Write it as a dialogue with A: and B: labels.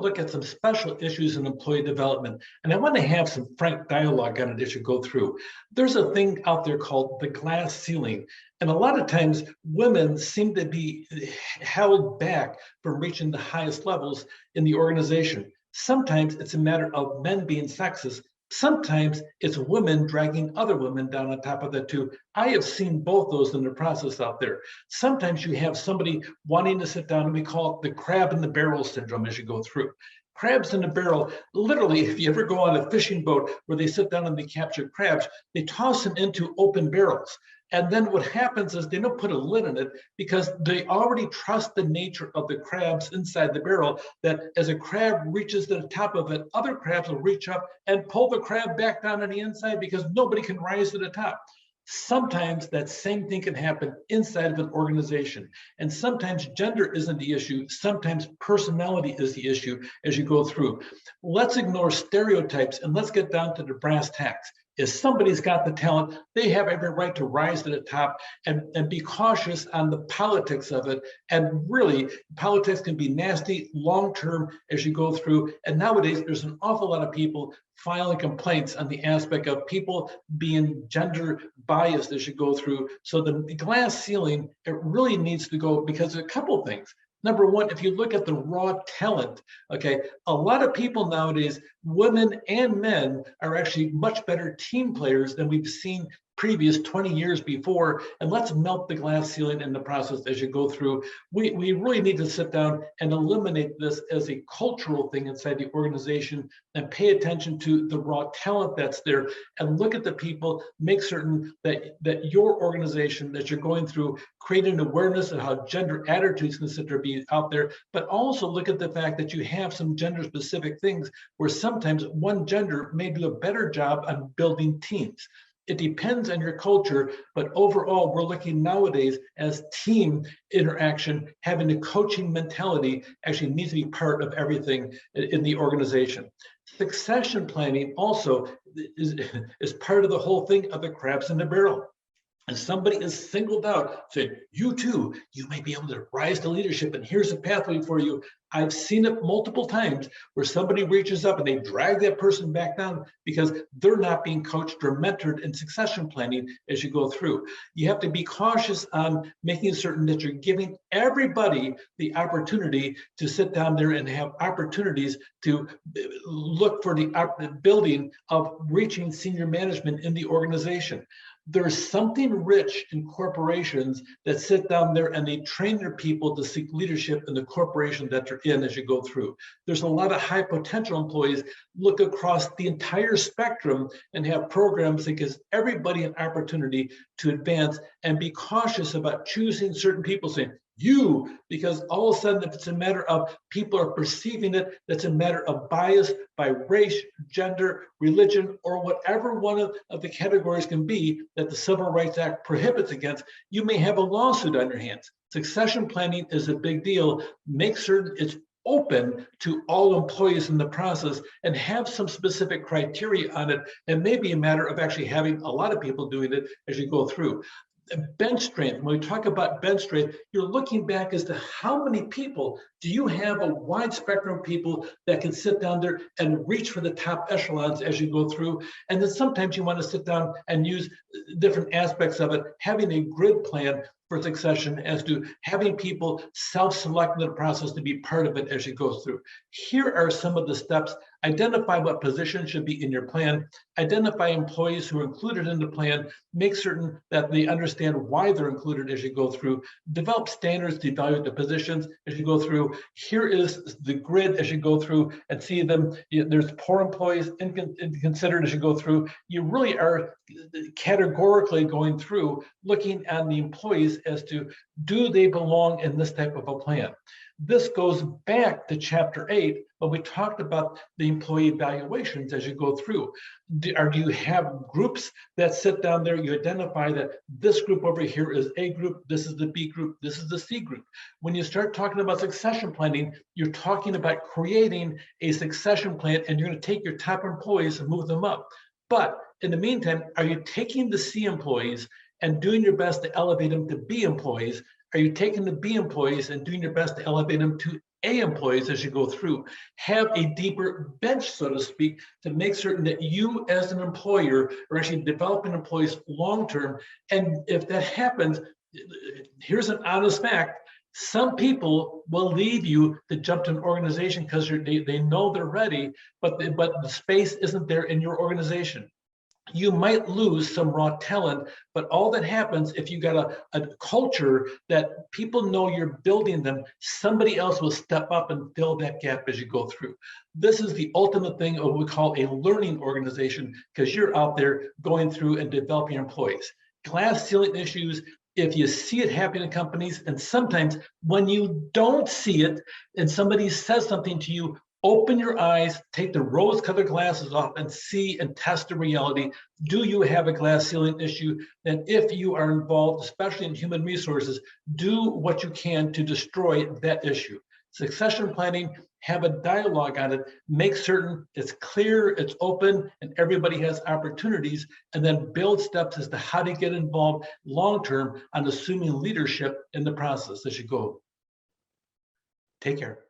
A: look at some special issues in employee development, and I want to have some frank dialogue on it as you go through. There's a thing out there called the glass ceiling, and a lot of times women seem to be held back from reaching the highest levels in the organization. Sometimes it's a matter of men being sexist. Sometimes it's women dragging other women down on top of that too. I have seen both those in the process out there. Sometimes you have somebody wanting to sit down, and we call it the crab in the barrel syndrome as you go through. Crabs in the barrel, literally, if you ever go on a fishing boat where they sit down and they capture crabs, they toss them into open barrels. And then what happens is they don't put a lid on it because they already trust the nature of the crabs inside the barrel, that as a crab reaches to the top of it, other crabs will reach up and pull the crab back down on the inside because nobody can rise to the top. Sometimes that same thing can happen inside of an organization. And sometimes gender isn't the issue. Sometimes personality is the issue as you go through. Let's ignore stereotypes and let's get down to the brass tacks. If somebody's got the talent, they have every right to rise to the top and be cautious on the politics of it. And really, politics can be nasty long-term as you go through. And nowadays, there's an awful lot of people filing complaints on the aspect of people being gender biased as you go through. So the glass ceiling, it really needs to go because of a couple of things. Number one, if you look at the raw talent, okay, a lot of people nowadays, women and men, are actually much better team players than we've seen previous 20 years before. And let's melt the glass ceiling in the process as you go through. We really need to sit down and eliminate this as a cultural thing inside the organization and pay attention to the raw talent that's there and look at the people, make certain that your organization that you're going through, create an awareness of how gender attitudes consider being out there, but also look at the fact that you have some gender specific things where sometimes one gender may do a better job on building teams. It depends on your culture, but overall, we're looking nowadays as team interaction, having a coaching mentality actually needs to be part of everything in the organization. Succession planning also is part of the whole thing of the crabs in the barrel. And somebody is singled out, saying, you too, you may be able to rise to leadership, and here's a pathway for you. I've seen it multiple times where somebody reaches up and they drag that person back down because they're not being coached or mentored in succession planning as you go through. You have to be cautious on making certain that you're giving everybody the opportunity to sit down there and have opportunities to look for the building of reaching senior management in the organization. There's something rich in corporations that sit down there and they train their people to seek leadership in the corporation that they're in as you go through. There's a lot of high potential employees look across the entire spectrum and have programs that gives everybody an opportunity to advance and be cautious about choosing certain people, saying, you, because all of a sudden, if it's a matter of people are perceiving it, that's a matter of bias by race, gender, religion, or whatever one of the categories can be that the Civil Rights Act prohibits against, you may have a lawsuit on your hands. Succession planning is a big deal. Make certain it's open to all employees in the process and have some specific criteria on it. And maybe a matter of actually having a lot of people doing it as you go through. Bench strength, when we talk about bench strength, you're looking back as to how many people do you have a wide spectrum of people that can sit down there and reach for the top echelons as you go through. And then sometimes you want to sit down and use different aspects of it, having a grid plan for succession as to having people self-select in the process to be part of it as you go through. Here are some of the steps. Identify what positions should be in your plan, identify employees who are included in the plan, make certain that they understand why they're included as you go through, develop standards to evaluate the positions as you go through. Here is the grid as you go through and see them. There's poor employees considered as you go through. You really are categorically going through looking at the employees as to do they belong in this type of a plan. This goes back to Chapter 8, when we talked about the employee evaluations as you go through. Do you have groups that sit down there, you identify that this group over here is A group, this is the B group, this is the C group. When you start talking about succession planning, you're talking about creating a succession plan, and you're going to take your top employees and move them up. But in the meantime, are you taking the C employees and doing your best to elevate them to B employees? Are you taking the B employees and doing your best to elevate them to A employees as you go through? Have a deeper bench, so to speak, to make certain that you as an employer are actually developing employees long-term. And if that happens, here's an honest fact. Some people will leave you to jump to an organization because they know they're ready, but the space isn't there in your organization. You might lose some raw talent, but all that happens if you got a culture that people know you're building them, somebody else will step up and fill that gap as you go through. This is the ultimate thing of what we call a learning organization, because you're out there going through and developing employees. Glass ceiling issues, if you see it happen in companies, and sometimes when you don't see it and somebody says something to you, open your eyes, take the rose-colored glasses off and see and test the reality. Do you have a glass ceiling issue? And if you are involved, especially in human resources, do what you can to destroy that issue. Succession planning, have a dialogue on it, make certain it's clear, it's open, and everybody has opportunities, and then build steps as to how to get involved long-term on assuming leadership in the process as you go. Take care.